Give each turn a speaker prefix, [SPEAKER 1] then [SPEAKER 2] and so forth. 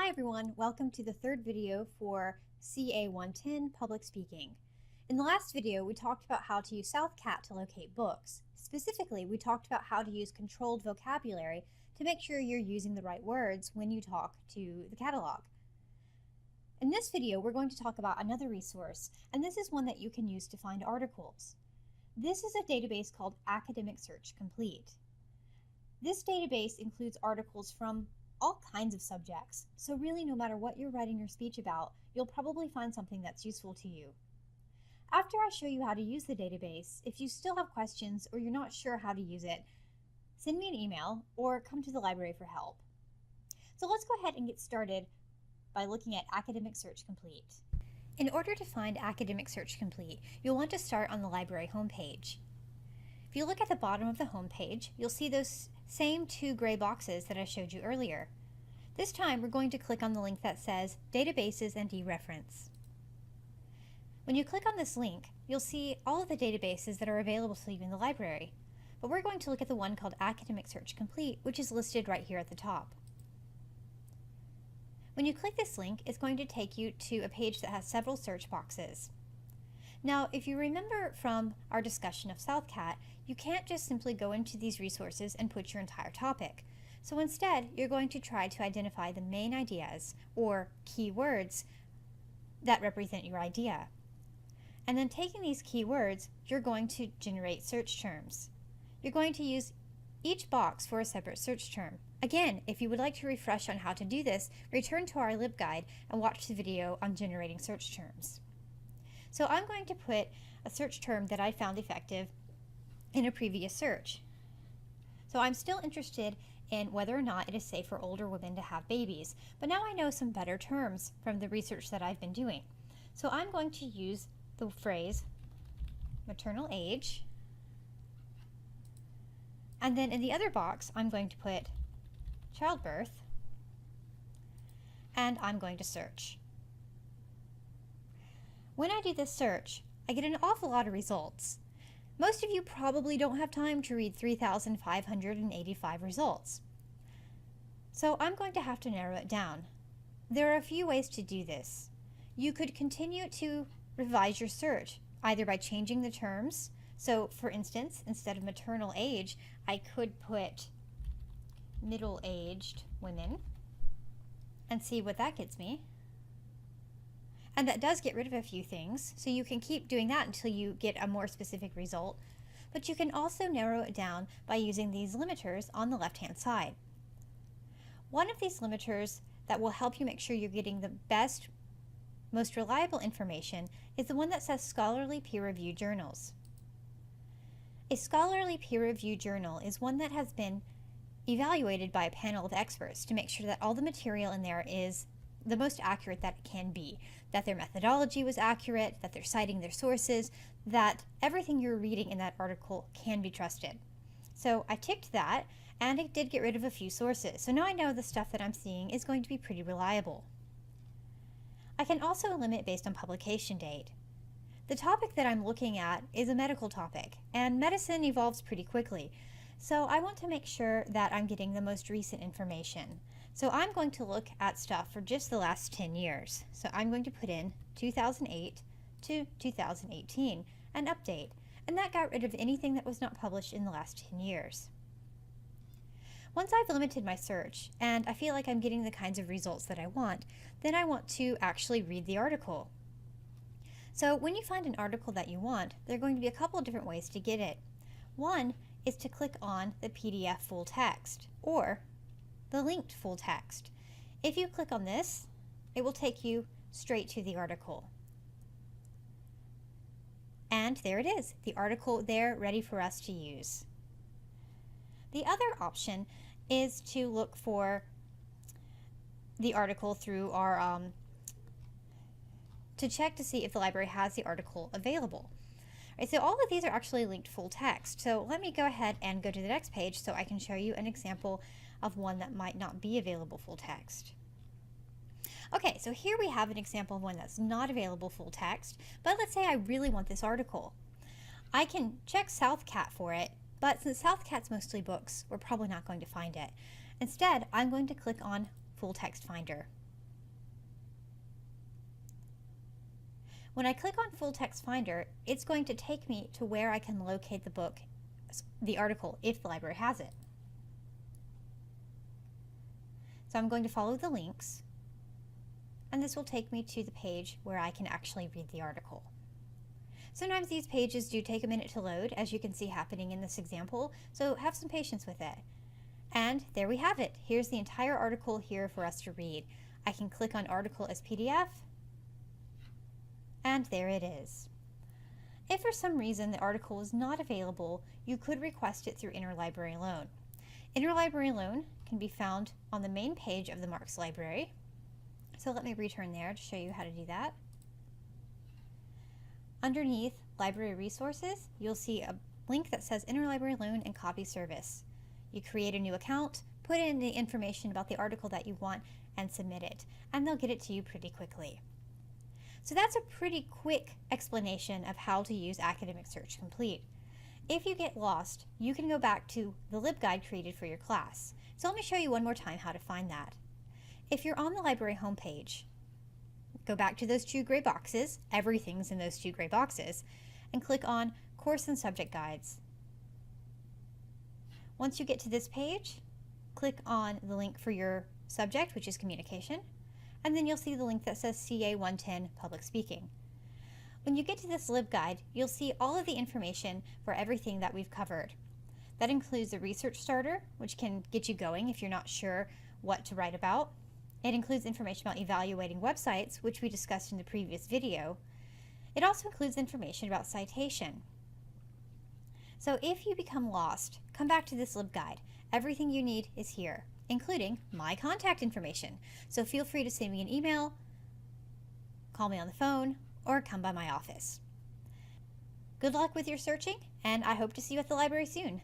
[SPEAKER 1] Hi everyone, welcome to the third video for CA 110 Public Speaking. In the last video, we talked about how to use SouthCat to locate books. Specifically, we talked about how to use controlled vocabulary to make sure you're using the right words when you talk to the catalog. In this video, we're going to talk about another resource, and this is one that you can use to find articles. This is a database called Academic Search Complete. This database includes articles from all kinds of subjects, so really no matter what you're writing your speech about, you'll probably find something that's useful to you. After I show you how to use the database, if you still have questions or you're not sure how to use it, send me an email or come to the library for help. So let's go ahead and get started by looking at Academic Search Complete. In order to find Academic Search Complete, you'll want to start on the library homepage. If you look at the bottom of the homepage, you'll see those same two gray boxes that I showed you earlier. This time we're going to click on the link that says Databases and Dereference. When you click on this link, you'll see all of the databases that are available to you in the library, but we're going to look at the one called Academic Search Complete, which is listed right here at the top. When you click this link, it's going to take you to a page that has several search boxes. Now, if you remember from our discussion of SouthCat, you can't just simply go into these resources and put your entire topic. So instead, you're going to try to identify the main ideas or keywords that represent your idea. And then taking these keywords, you're going to generate search terms. You're going to use each box for a separate search term. Again, if you would like to refresh on how to do this, return to our LibGuide and watch the video on generating search terms. So I'm going to put a search term that I found effective in a previous search. So I'm still interested in whether or not it is safe for older women to have babies, but now I know some better terms from the research that I've been doing. So I'm going to use the phrase maternal age, and then in the other box I'm going to put childbirth, and I'm going to search. When I do this search, I get an awful lot of results. Most of you probably don't have time to read 3,585 results. So I'm going to have to narrow it down. There are a few ways to do this. You could continue to revise your search, either by changing the terms. So for instance, instead of maternal age, I could put middle-aged women and see what that gets me. And that does get rid of a few things, so you can keep doing that until you get a more specific result. But you can also narrow it down by using these limiters on the left-hand side. One of these limiters that will help you make sure you're getting the best, most reliable information is the one that says scholarly peer-reviewed journals. A scholarly peer-reviewed journal is one that has been evaluated by a panel of experts to make sure that all the material in there is the most accurate that it can be, that their methodology was accurate, that they're citing their sources, that everything you're reading in that article can be trusted. So I ticked that, and it did get rid of a few sources. So now I know the stuff that I'm seeing is going to be pretty reliable. I can also limit based on publication date. The topic that I'm looking at is a medical topic, and medicine evolves pretty quickly. So I want to make sure that I'm getting the most recent information. So I'm going to look at stuff for just the last 10 years. So I'm going to put in 2008 to 2018 and update. And that got rid of anything that was not published in the last 10 years. Once I've limited my search and I feel like I'm getting the kinds of results that I want, then I want to actually read the article. So when you find an article that you want, there are going to be a couple of different ways to get it. One is to click on the PDF full text or the linked full text. If you click on this, it will take you straight to the article. And there it is, the article there ready for us to use. The other option is to look for the article through our, to check to see if the library has the article available. Right, so all of these are actually linked full text. So let me go ahead and go to the next page so I can show you an example of one that might not be available full text. Okay, so here we have an example of one that's not available full text, but let's say I really want this article. I can check SouthCat for it, but since SouthCat's mostly books, we're probably not going to find it. Instead, I'm going to click on Full Text Finder. When I click on Full Text Finder, it's going to take me to where I can locate the book, the article, if the library has it. So I'm going to follow the links, and this will take me to the page where I can actually read the article. Sometimes these pages do take a minute to load, as you can see happening in this example, so have some patience with it. And there we have it. Here's the entire article here for us to read. I can click on Article as PDF, and there it is. If for some reason the article is not available, you could request it through Interlibrary Loan. Interlibrary Loan can be found on the main page of the Marks Library. So let me return there to show you how to do that. Underneath Library Resources, you'll see a link that says Interlibrary Loan and Copy Service. You create a new account, put in the information about the article that you want, and submit it, and they'll get it to you pretty quickly. So that's a pretty quick explanation of how to use Academic Search Complete. If you get lost, you can go back to the LibGuide created for your class. So let me show you one more time how to find that. If you're on the library homepage, go back to those two gray boxes, everything's in those two gray boxes, and click on Course and Subject Guides. Once you get to this page, click on the link for your subject, which is communication, and then you'll see the link that says CA 110 Public Speaking. When you get to this LibGuide, you'll see all of the information for everything that we've covered. That includes the research starter, which can get you going if you're not sure what to write about. It includes information about evaluating websites, which we discussed in the previous video. It also includes information about citation. So if you become lost, come back to this LibGuide. Everything you need is here, including my contact information. So feel free to send me an email, call me on the phone, or come by my office. Good luck with your searching, and I hope to see you at the library soon.